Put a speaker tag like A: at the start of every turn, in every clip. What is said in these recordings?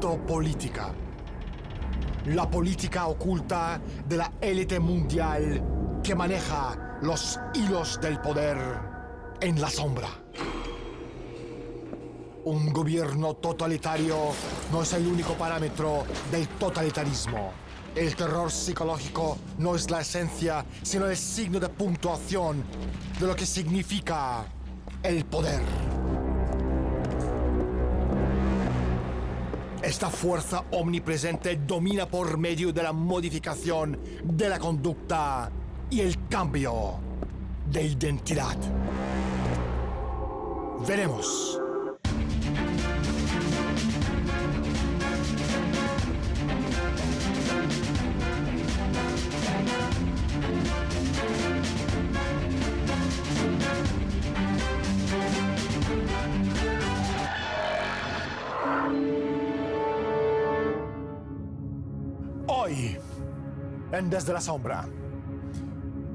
A: Criptopolítica. La política oculta de la élite mundial que maneja los hilos del poder en la sombra. Un gobierno totalitario no es el único parámetro del totalitarismo. El terror psicológico no es la esencia, sino el signo de puntuación de lo que significa el poder. Esta fuerza omnipresente domina por medio de la modificación de la conducta y el cambio de identidad. Veremos. Hoy, en Desde la Sombra.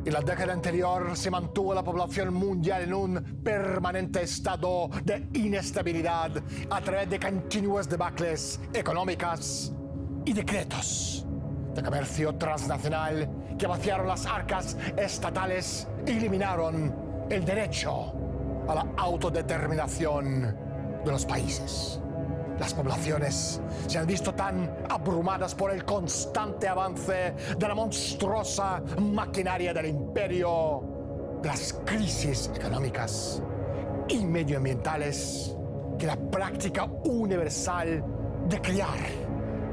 A: En la década anterior se mantuvo la población mundial en un permanente estado de inestabilidad a través de continuas debacles económicas y decretos de comercio transnacional que vaciaron las arcas estatales y eliminaron el derecho a la autodeterminación de los países. Las poblaciones se han visto tan abrumadas por el constante avance de la monstruosa maquinaria del imperio, de las crisis económicas y medioambientales, que la práctica universal de crear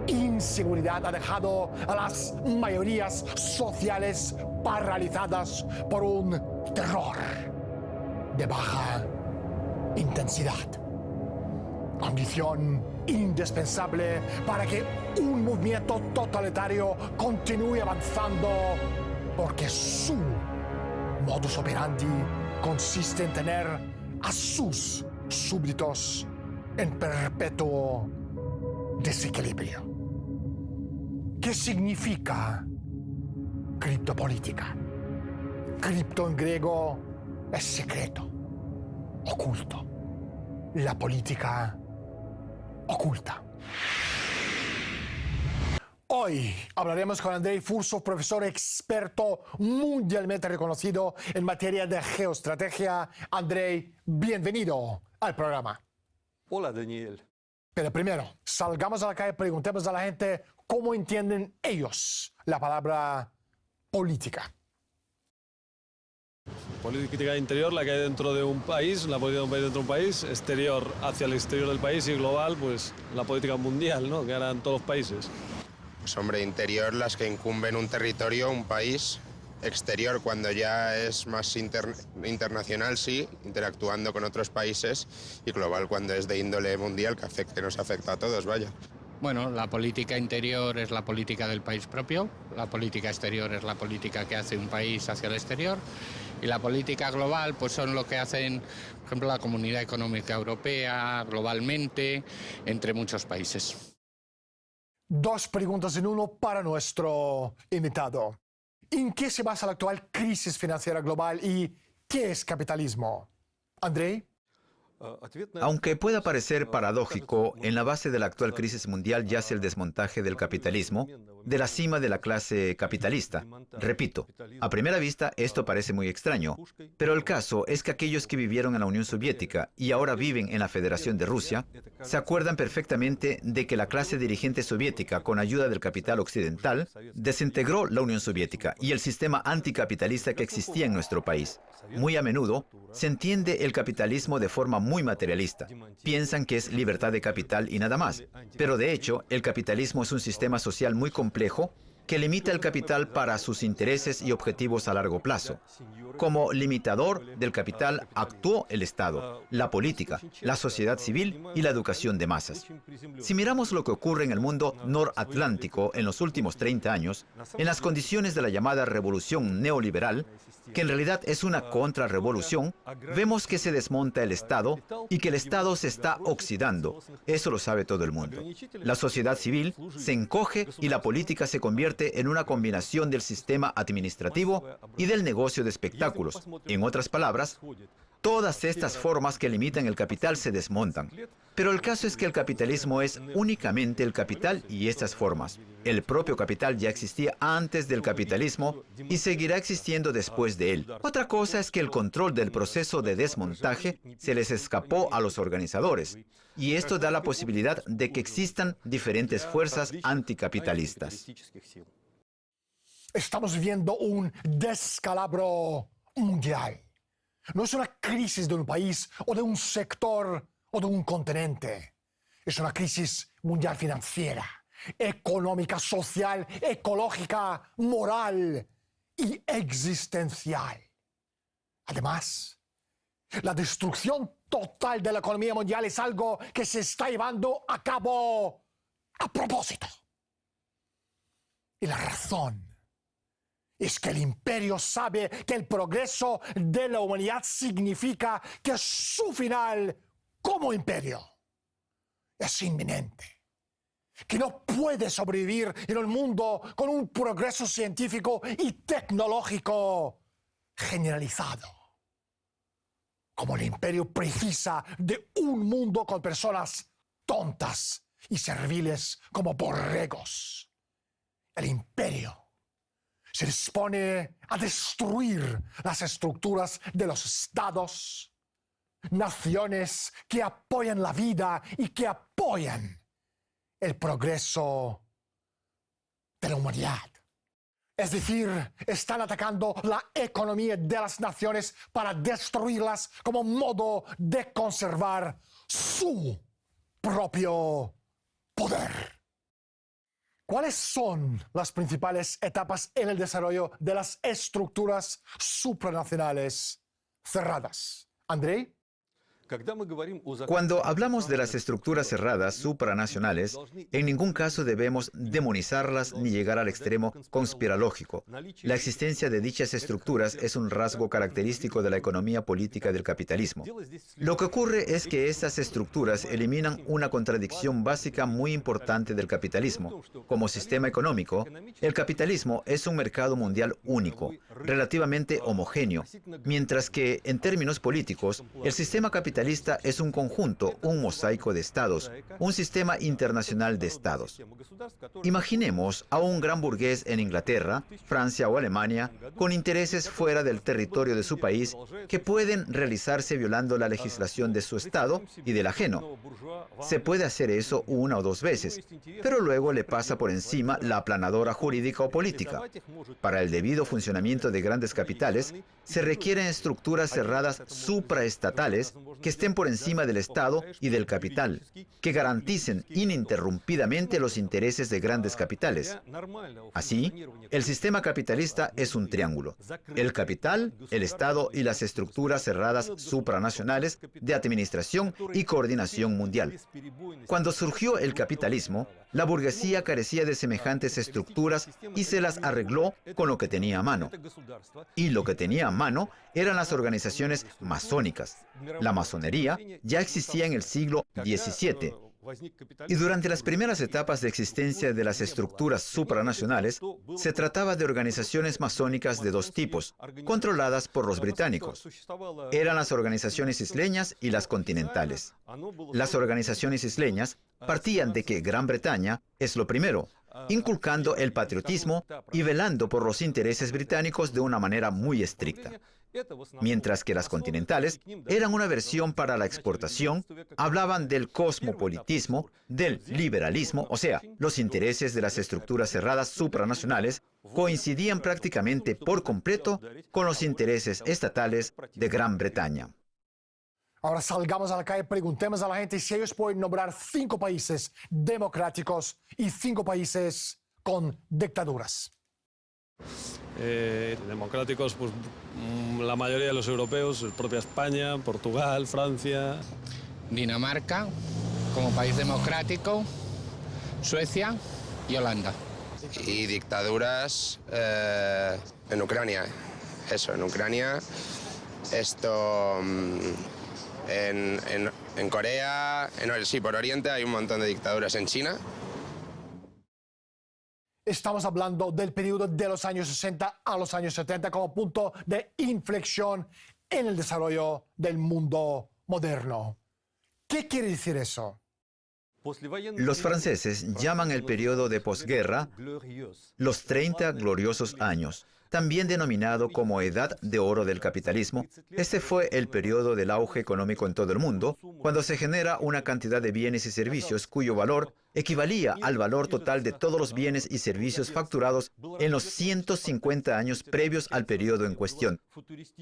A: inseguridad ha dejado a las mayorías sociales paralizadas por un terror de baja intensidad. Condición indispensable para que un movimiento totalitario continúe avanzando, porque su modus operandi consiste en tener a sus súbditos en perpetuo desequilibrio. ¿Qué significa criptopolítica? Cripto en griego es secreto, oculto. La política oculta. Hoy hablaremos con Andrei Fursov, profesor experto mundialmente reconocido en materia de geoestrategia. Andrei, bienvenido al programa.
B: Hola, Daniel.
A: Pero primero, salgamos a la calle y preguntemos a la gente cómo entienden ellos la palabra política.
B: Política interior, la que hay dentro de un país, la política de un país dentro de un país, exterior hacia el exterior del país y global, pues la política mundial, ¿no?, que harán todos los países.
C: Pues hombre, interior, las que incumben un territorio, un país. Exterior, cuando ya es más internacional, sí, interactuando con otros países. Y global, cuando es de índole mundial, que nos afecta a todos, vaya.
D: Bueno, la política interior es la política del país propio, la política exterior es la política que hace un país hacia el exterior y la política global pues son lo que hacen, por ejemplo, la Comunidad Económica Europea, globalmente, entre muchos países.
A: Dos preguntas en uno para nuestro invitado. ¿En qué se basa la actual crisis financiera global y qué es capitalismo? Andrei.
E: Aunque pueda parecer paradójico, en la base de la actual crisis mundial yace el desmontaje del capitalismo, de la cima de la clase capitalista. Repito, a primera vista esto parece muy extraño, pero el caso es que aquellos que vivieron en la Unión Soviética y ahora viven en la Federación de Rusia, se acuerdan perfectamente de que la clase dirigente soviética, con ayuda del capital occidental, desintegró la Unión Soviética y el sistema anticapitalista que existía en nuestro país. Muy a menudo se entiende el capitalismo de forma muy materialista. Piensan que es libertad de capital y nada más. Pero de hecho, el capitalismo es un sistema social muy complejo que limita el capital para sus intereses y objetivos a largo plazo. Como limitador del capital actuó el Estado, la política, la sociedad civil y la educación de masas. Si miramos lo que ocurre en el mundo noratlántico en los últimos 30 años, en las condiciones de la llamada revolución neoliberal, que en realidad es una contrarrevolución, vemos que se desmonta el Estado y que el Estado se está oxidando. Eso lo sabe todo el mundo. La sociedad civil se encoge y la política se convierte en una combinación del sistema administrativo y del negocio de espectáculos. En otras palabras, Todas estas formas que limitan el capital se desmontan. Pero el caso es que el capitalismo es únicamente el capital y estas formas. El propio capital ya existía antes del capitalismo y seguirá existiendo después de él. Otra cosa es que el control del proceso de desmontaje se les escapó a los organizadores. Y esto da la posibilidad de que existan diferentes fuerzas anticapitalistas.
A: Estamos viendo un descalabro mundial. No es una crisis de un país o de un sector o de un continente. Es una crisis mundial financiera, económica, social, ecológica, moral y existencial. Además, la destrucción total de la economía mundial es algo que se está llevando a cabo a propósito. Y la razón es que el imperio sabe que el progreso de la humanidad significa que su final como imperio es inminente, que no puede sobrevivir en un mundo con un progreso científico y tecnológico generalizado. Como el imperio precisa de un mundo con personas tontas y serviles como borregos. El imperio se dispone a destruir las estructuras de los estados, naciones que apoyan la vida y que apoyan el progreso de la humanidad. Es decir, están atacando la economía de las naciones para destruirlas como modo de conservar su propio poder. ¿Cuáles son las principales etapas en el desarrollo de las estructuras supranacionales cerradas? Andrei.
E: Cuando hablamos de las estructuras cerradas supranacionales, en ningún caso debemos demonizarlas ni llegar al extremo conspirológico. La existencia de dichas estructuras es un rasgo característico de la economía política del capitalismo. Lo que ocurre es que estas estructuras eliminan una contradicción básica muy importante del capitalismo. Como sistema económico, el capitalismo es un mercado mundial único, relativamente homogéneo, mientras que, en términos políticos, el sistema capitalista es un conjunto, un mosaico de estados, un sistema internacional de estados. Imaginemos a un gran burgués en Inglaterra, Francia o Alemania, con intereses fuera del territorio de su país que pueden realizarse violando la legislación de su estado y del ajeno. Se puede hacer eso una o dos veces, pero luego le pasa por encima la aplanadora jurídica o política. Para el debido funcionamiento de grandes capitales, se requieren estructuras cerradas supraestatales que estén por encima del Estado y del capital, que garanticen ininterrumpidamente los intereses de grandes capitales. Así, el sistema capitalista es un triángulo: el capital, el Estado y las estructuras cerradas supranacionales de administración y coordinación mundial. Cuando surgió el capitalismo, la burguesía carecía de semejantes estructuras y se las arregló con lo que tenía a mano. Y lo que tenía a mano eran las organizaciones masónicas. La masonería ya existía en el siglo XVII. Y durante las primeras etapas de existencia de las estructuras supranacionales, se trataba de organizaciones masónicas de dos tipos, controladas por los británicos. Eran las organizaciones isleñas y las continentales. Las organizaciones isleñas partían de que Gran Bretaña es lo primero, inculcando el patriotismo y velando por los intereses británicos de una manera muy estricta. Mientras que las continentales eran una versión para la exportación, hablaban del cosmopolitismo, del liberalismo, o sea, los intereses de las estructuras cerradas supranacionales coincidían prácticamente por completo con los intereses estatales de Gran Bretaña.
A: Ahora salgamos a la calle y preguntemos a la gente si ellos pueden nombrar 5 países democráticos y 5 países con dictaduras.
B: Democráticos, pues la mayoría de los europeos, propia España, Portugal, Francia.
D: Dinamarca, como país democrático, Suecia y Holanda.
C: Y dictaduras en Ucrania. Eso, en Ucrania. Esto... En Corea, sí, por Oriente hay un montón de dictaduras. En China.
A: Estamos hablando del periodo de los años 60 a los años 70 como punto de inflexión en el desarrollo del mundo moderno. ¿Qué quiere decir eso?
E: Los franceses llaman el periodo de posguerra los 30 gloriosos años, también denominado como Edad de Oro del capitalismo. Este fue el periodo del auge económico en todo el mundo, cuando se genera una cantidad de bienes y servicios cuyo valor equivalía al valor total de todos los bienes y servicios facturados en los 150 años previos al periodo en cuestión.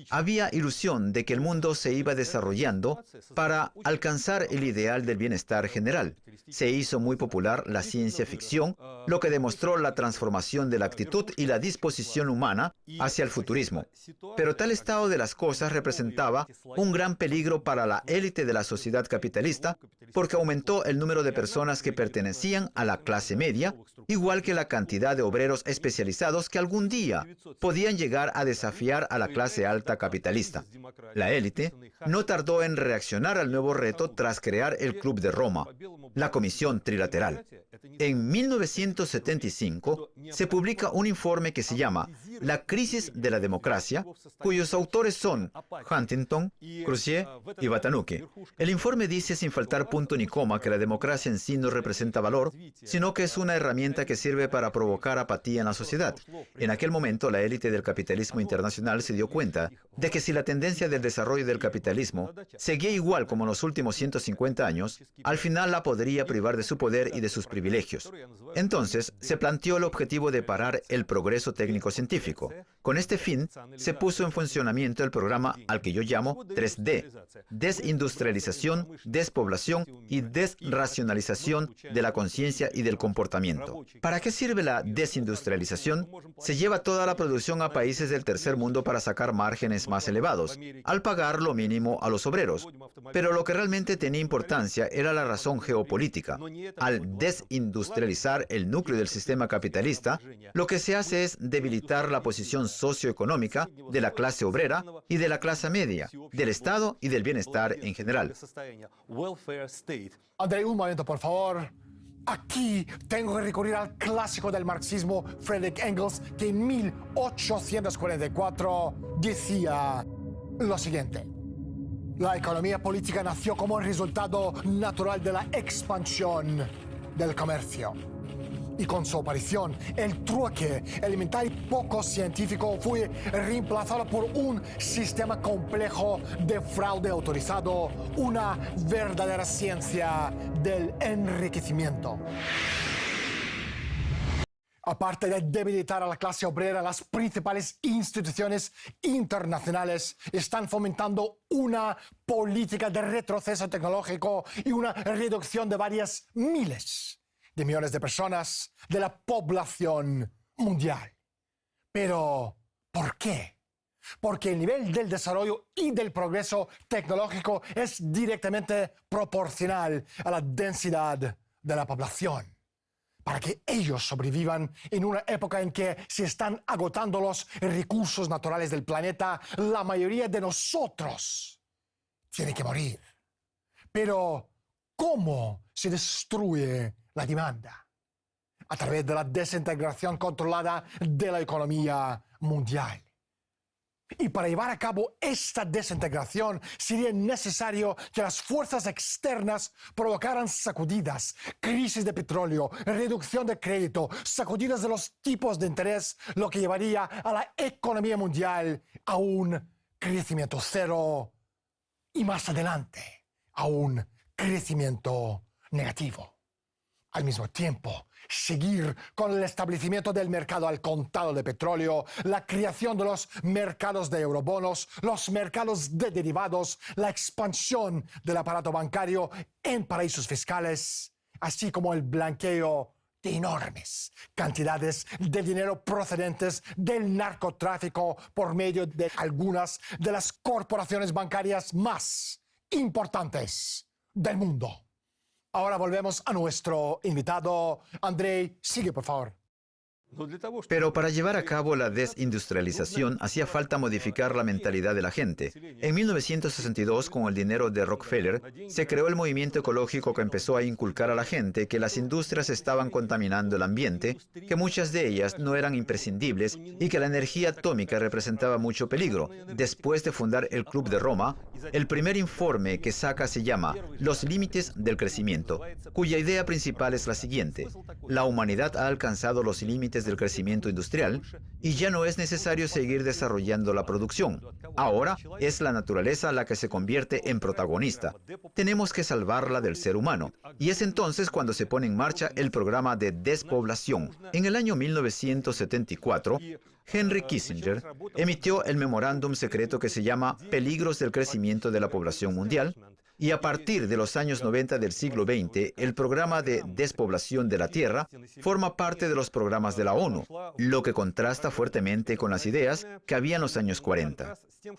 E: Había ilusión de que el mundo se iba desarrollando para alcanzar el ideal del bienestar general. Se hizo muy popular la ciencia ficción, lo que demostró la transformación de la actitud y la disposición humana hacia el futurismo. Pero tal estado de las cosas representaba un gran peligro para la élite de la sociedad capitalista, porque aumentó el número de personas que pertenecían a la clase media, igual que la cantidad de obreros especializados que algún día podían llegar a desafiar a la clase alta capitalista. La élite no tardó en reaccionar al nuevo reto tras crear el Club de Roma, la Comisión Trilateral. En 1975 se publica un informe que se llama La crisis de la democracia, cuyos autores son Huntington, Crozier y Batanuque. El informe dice sin faltar punto ni coma que la democracia en sí no representa valor, sino que es una herramienta que sirve para provocar apatía en la sociedad. En aquel momento, la élite del capitalismo internacional se dio cuenta de que si la tendencia del desarrollo del capitalismo seguía igual como en los últimos 150 años, al final la podría privar de su poder y de sus privilegios. Entonces, se planteó el objetivo de parar el progreso técnico-científico. Con este fin, se puso en funcionamiento el programa al que yo llamo 3D: desindustrialización, despoblación y desracionalización de la conciencia y del comportamiento. ¿Para qué sirve la desindustrialización? Se lleva toda la producción a países del tercer mundo para sacar márgenes más elevados, al pagar lo mínimo a los obreros. Pero lo que realmente tenía importancia era la razón geopolítica. Al desindustrializar el núcleo del sistema capitalista, lo que se hace es debilitar la posición socioeconómica de la clase obrera y de la clase media, del Estado y del bienestar en general.
A: Andrei, un momento, por favor. Aquí tengo que recurrir al clásico del marxismo, Friedrich Engels, que en 1844 decía lo siguiente: la economía política nació como el resultado natural de la expansión del comercio. Y con su aparición, el trueque elemental y poco científico fue reemplazado por un sistema complejo de fraude autorizado, una verdadera ciencia del enriquecimiento. Aparte de debilitar a la clase obrera, las principales instituciones internacionales están fomentando una política de retroceso tecnológico y una reducción de varias miles de millones de personas de la población mundial. Pero, ¿por qué? Porque el nivel del desarrollo y del progreso tecnológico es directamente proporcional a la densidad de la población. Para que ellos sobrevivan en una época en que se están agotando los recursos naturales del planeta, la mayoría de nosotros tiene que morir. Pero, ¿cómo se destruye la demanda? A través de la desintegración controlada de la economía mundial. Y para llevar a cabo esta desintegración sería necesario que las fuerzas externas provocaran sacudidas, crisis de petróleo, reducción de crédito, sacudidas de los tipos de interés, lo que llevaría a la economía mundial a un crecimiento cero y más adelante a un crecimiento negativo. Al mismo tiempo, seguir con el establecimiento del mercado al contado de petróleo, la creación de los mercados de eurobonos, los mercados de derivados, la expansión del aparato bancario en paraísos fiscales, así como el blanqueo de enormes cantidades de dinero procedentes del narcotráfico por medio de algunas de las corporaciones bancarias más importantes del mundo. Ahora volvemos a nuestro invitado. Andrei, sigue, por favor.
E: Pero para llevar a cabo la desindustrialización hacía falta modificar la mentalidad de la gente. En 1962, con el dinero de Rockefeller, se creó el movimiento ecológico que empezó a inculcar a la gente que las industrias estaban contaminando el ambiente, que muchas de ellas no eran imprescindibles y que la energía atómica representaba mucho peligro. Después de fundar el Club de Roma, el primer informe que saca se llama Los límites del crecimiento, cuya idea principal es la siguiente: la humanidad ha alcanzado los límites del crecimiento industrial y ya no es necesario seguir desarrollando la producción. Ahora es la naturaleza la que se convierte en protagonista. Tenemos que salvarla del ser humano. Y es entonces cuando se pone en marcha el programa de despoblación. En el año 1974, Henry Kissinger emitió el memorándum secreto que se llama Peligros del crecimiento de la población mundial. Y a partir de los años 90 del siglo XX, el programa de despoblación de la Tierra forma parte de los programas de la ONU, lo que contrasta fuertemente con las ideas que había en los años 40.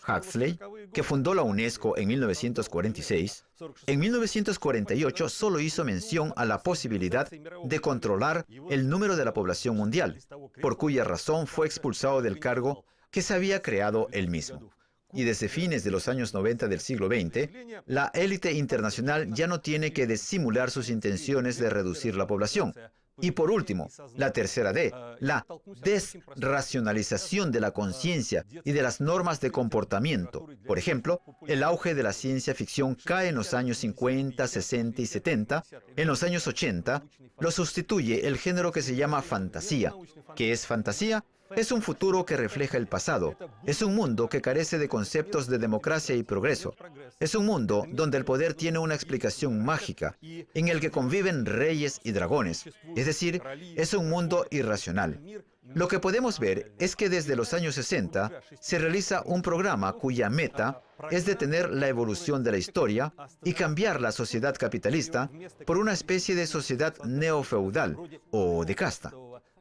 E: Huxley, que fundó la UNESCO en 1946, en 1948 solo hizo mención a la posibilidad de controlar el número de la población mundial, por cuya razón fue expulsado del cargo que se había creado él mismo. Y desde fines de los años 90 del siglo XX, la élite internacional ya no tiene que disimular sus intenciones de reducir la población. Y por último, la tercera D, la desracionalización de la conciencia y de las normas de comportamiento. Por ejemplo, el auge de la ciencia ficción cae en los años 50, 60 y 70. En los años 80, lo sustituye el género que se llama fantasía. ¿Qué es fantasía? Es un futuro que refleja el pasado. Es un mundo que carece de conceptos de democracia y progreso. Es un mundo donde el poder tiene una explicación mágica, en el que conviven reyes y dragones. Es decir, es un mundo irracional. Lo que podemos ver es que desde los años 60 se realiza un programa cuya meta es detener la evolución de la historia y cambiar la sociedad capitalista por una especie de sociedad neofeudal o de casta.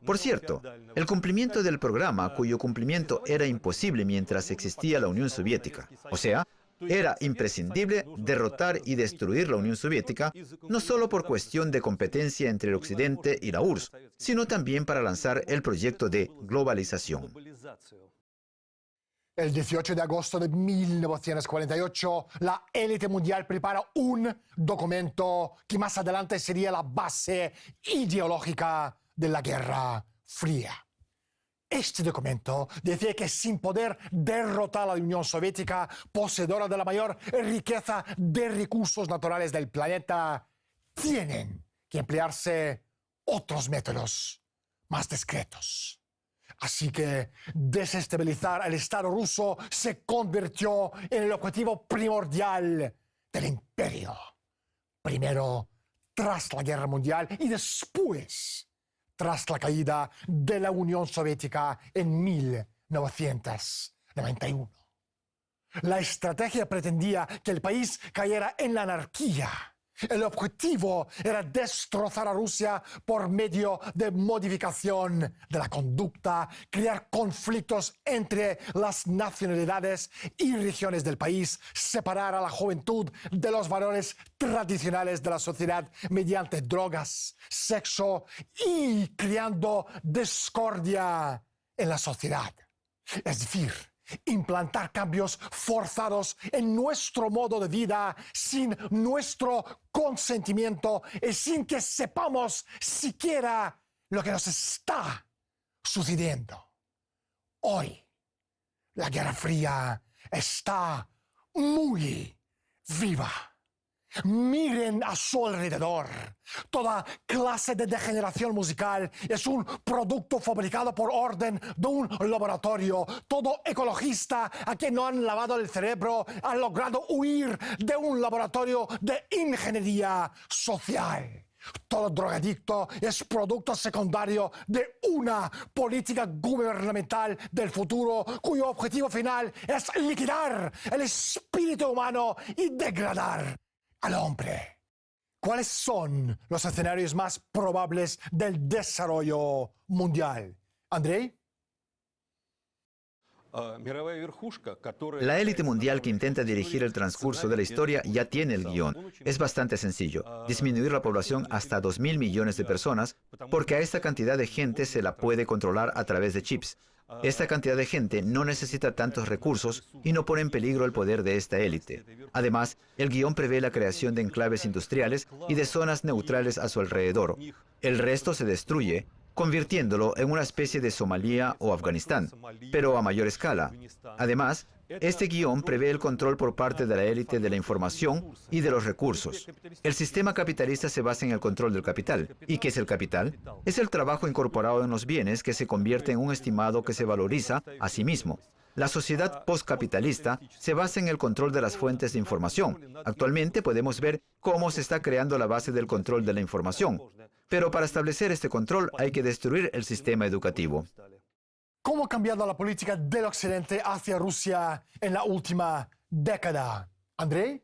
E: Por cierto, el cumplimiento del programa, cuyo cumplimiento era imposible mientras existía la Unión Soviética, o sea, era imprescindible derrotar y destruir la Unión Soviética, no solo por cuestión de competencia entre el Occidente y la URSS, sino también para lanzar el proyecto de globalización.
A: El 18 de agosto de 1948, la élite mundial prepara un documento que más adelante sería la base ideológica de la Guerra Fría. Este documento decía que sin poder derrotar a la Unión Soviética, poseedora de la mayor riqueza de recursos naturales del planeta, tienen que emplearse otros métodos más discretos. Así que desestabilizar el Estado ruso se convirtió en el objetivo primordial del imperio. Primero, tras la Guerra Mundial y después, tras la caída de la Unión Soviética en 1991. La estrategia pretendía que el país cayera en la anarquía. El objetivo era destrozar a Rusia por medio de modificación de la conducta, crear conflictos entre las nacionalidades y regiones del país, separar a la juventud de los valores tradicionales de la sociedad mediante drogas, sexo y creando discordia en la sociedad. Es decir, implantar cambios forzados en nuestro modo de vida sin nuestro consentimiento y sin que sepamos siquiera lo que nos está sucediendo. Hoy, la Guerra Fría está muy viva. Miren a su alrededor. Toda clase de degeneración musical es un producto fabricado por orden de un laboratorio. Todo ecologista a quien no han lavado el cerebro ha logrado huir de un laboratorio de ingeniería social. Todo drogadicto es producto secundario de una política gubernamental del futuro cuyo objetivo final es liquidar el espíritu humano y degradar al hombre. ¿Cuáles son los escenarios más probables del desarrollo mundial? ¿Andrei?
E: La élite mundial que intenta dirigir el transcurso de la historia ya tiene el guión. Es bastante sencillo. Disminuir la población hasta 2.000 millones de personas, porque a esta cantidad de gente se la puede controlar a través de chips. Esta cantidad de gente no necesita tantos recursos y no pone en peligro el poder de esta élite. Además, el guión prevé la creación de enclaves industriales y de zonas neutrales a su alrededor. El resto se destruye, convirtiéndolo en una especie de Somalia o Afganistán, pero a mayor escala. Además, este guión prevé el control por parte de la élite de la información y de los recursos. El sistema capitalista se basa en el control del capital. ¿Y qué es el capital? Es el trabajo incorporado en los bienes que se convierte en un estimado que se valoriza a sí mismo. La sociedad postcapitalista se basa en el control de las fuentes de información. Actualmente podemos ver cómo se está creando la base del control de la información. Pero para establecer este control hay que destruir el sistema educativo.
A: ¿Cómo ha cambiado la política del Occidente hacia Rusia en la última década? ¿Andrei?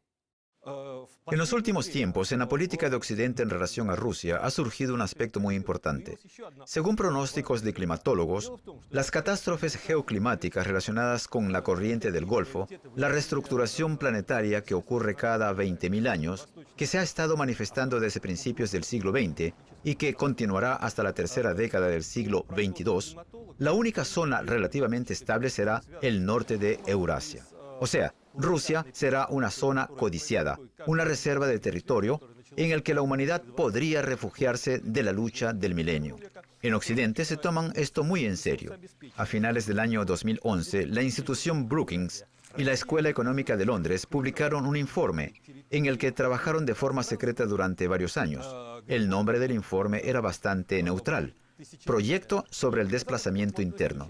E: En los últimos tiempos, en la política de Occidente en relación a Rusia, ha surgido un aspecto muy importante. Según pronósticos de climatólogos, las catástrofes geoclimáticas relacionadas con la corriente del Golfo, la reestructuración planetaria que ocurre cada 20.000 años, que se ha estado manifestando desde principios del siglo XX y que continuará hasta la tercera década del siglo XXII, la única zona relativamente estable será el norte de Eurasia. O sea, Rusia será una zona codiciada, una reserva de territorio en el que la humanidad podría refugiarse de la lucha del milenio. En Occidente se toman esto muy en serio. A finales del año 2011, la institución Brookings y la Escuela Económica de Londres publicaron un informe en el que trabajaron de forma secreta durante varios años. El nombre del informe era bastante neutral: Proyecto sobre el desplazamiento interno.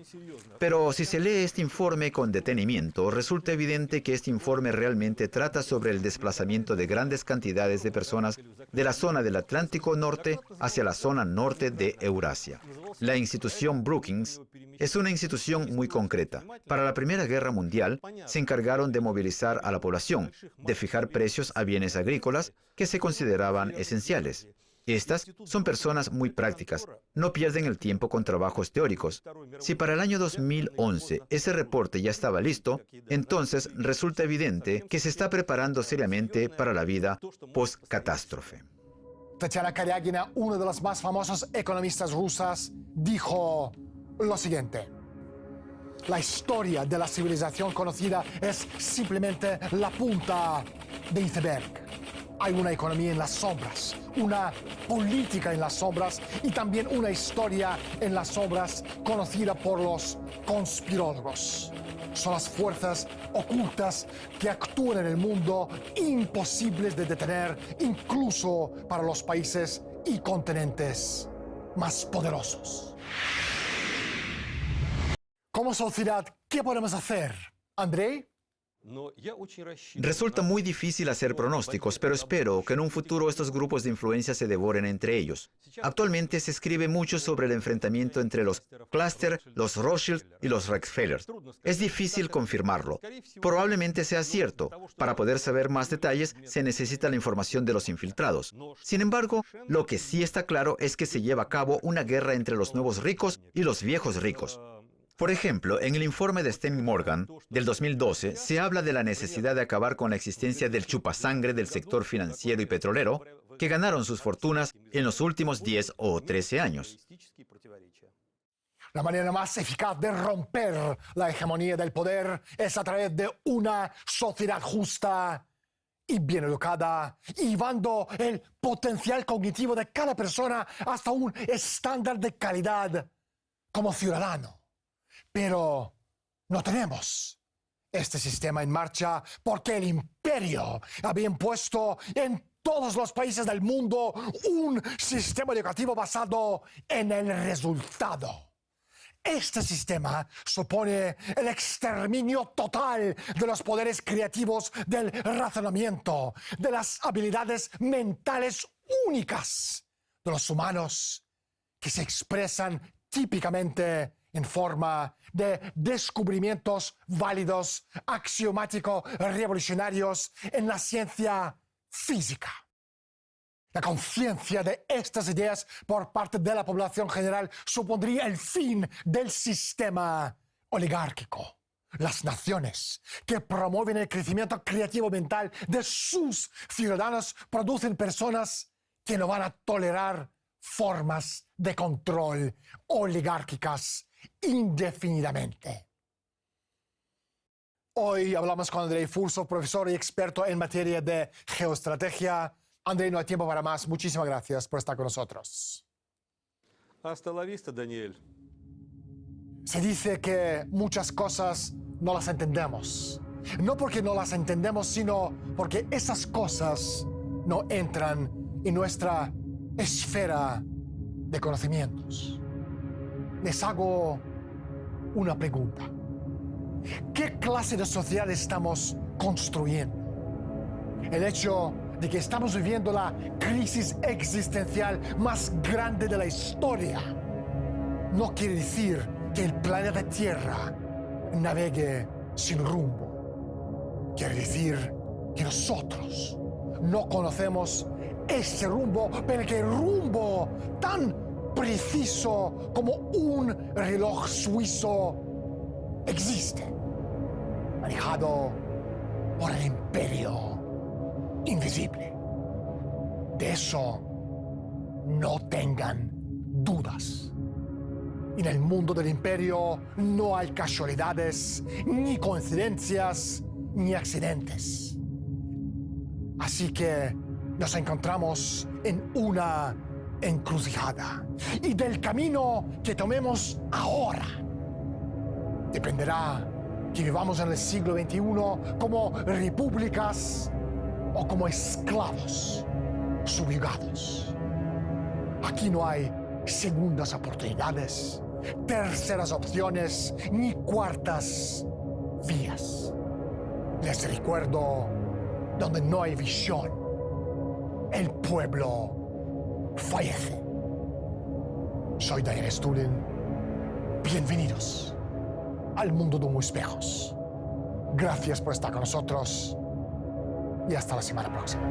E: Pero si se lee este informe con detenimiento, resulta evidente que este informe realmente trata sobre el desplazamiento de grandes cantidades de personas de la zona del Atlántico Norte hacia la zona norte de Eurasia. La institución Brookings es una institución muy concreta. Para la Primera Guerra Mundial, se encargaron de movilizar a la población, de fijar precios a bienes agrícolas que se consideraban esenciales. Estas son personas muy prácticas, no pierden el tiempo con trabajos teóricos. Si para el año 2011 ese reporte ya estaba listo, entonces resulta evidente que se está preparando seriamente para la vida post-catástrofe.
A: Tatiana Karyagina, una de las más famosas economistas rusas, dijo lo siguiente: la historia de la civilización conocida es simplemente la punta de iceberg. Hay una economía en las sombras, una política en las sombras y también una historia en las sombras conocida por los conspirólogos. Son las fuerzas ocultas que actúan en el mundo, imposibles de detener incluso para los países y continentes más poderosos. Como sociedad, ¿qué podemos hacer? ¿Andrei?
E: Resulta muy difícil hacer pronósticos, pero espero que en un futuro estos grupos de influencia se devoren entre ellos. Actualmente se escribe mucho sobre el enfrentamiento entre los Cluster, los Rothschild y los Rockefeller. Es difícil confirmarlo. Probablemente sea cierto. Para poder saber más detalles, se necesita la información de los infiltrados. Sin embargo, lo que sí está claro es que se lleva a cabo una guerra entre los nuevos ricos y los viejos ricos. Por ejemplo, en el informe de Steny Morgan del 2012 se habla de la necesidad de acabar con la existencia del chupasangre del sector financiero y petrolero que ganaron sus fortunas en los últimos 10 o 13 años.
A: La manera más eficaz de romper la hegemonía del poder es a través de una sociedad justa y bien educada, y llevando el potencial cognitivo de cada persona hasta un estándar de calidad como ciudadano. Pero no tenemos este sistema en marcha porque el imperio había impuesto en todos los países del mundo un sistema educativo basado en el resultado. Este sistema supone el exterminio total de los poderes creativos del razonamiento, de las habilidades mentales únicas de los humanos que se expresan típicamente en forma de descubrimientos válidos, axiomáticos, revolucionarios en la ciencia física. La conciencia de estas ideas por parte de la población general supondría el fin del sistema oligárquico. las naciones que promueven el crecimiento creativo mental de sus ciudadanos producen personas que no van a tolerar formas de control oligárquicas indefinidamente. Hoy hablamos con Andrei Furso, profesor y experto en materia de geoestrategia. Andrei, no hay tiempo para más. Muchísimas gracias por estar con nosotros.
B: Hasta la vista, Daniel.
A: Se dice que muchas cosas no las entendemos. No porque no las entendemos, sino porque esas cosas no entran en nuestra esfera de conocimientos. Les hago una pregunta. ¿Qué clase de sociedad estamos construyendo? El hecho de que estamos viviendo la crisis existencial más grande de la historia no quiere decir que el planeta Tierra navegue sin rumbo. Quiere decir que nosotros no conocemos ese rumbo, pero que el rumbo tan preciso como un reloj suizo existe, manejado por el imperio invisible. De eso no tengan dudas. En el mundo del imperio no hay casualidades, ni coincidencias, ni accidentes. Así que nos encontramos en una encrucijada. Y del camino que tomemos ahora dependerá que vivamos en el siglo XXI como repúblicas o como esclavos subyugados. Aquí no hay segundas oportunidades, terceras opciones ni cuartas vías. Les recuerdo, donde no hay visión, el pueblo fallece. Soy Daniel Stulin. Bienvenidos al mundo de Humo Espejos. Gracias por estar con nosotros y hasta la semana próxima.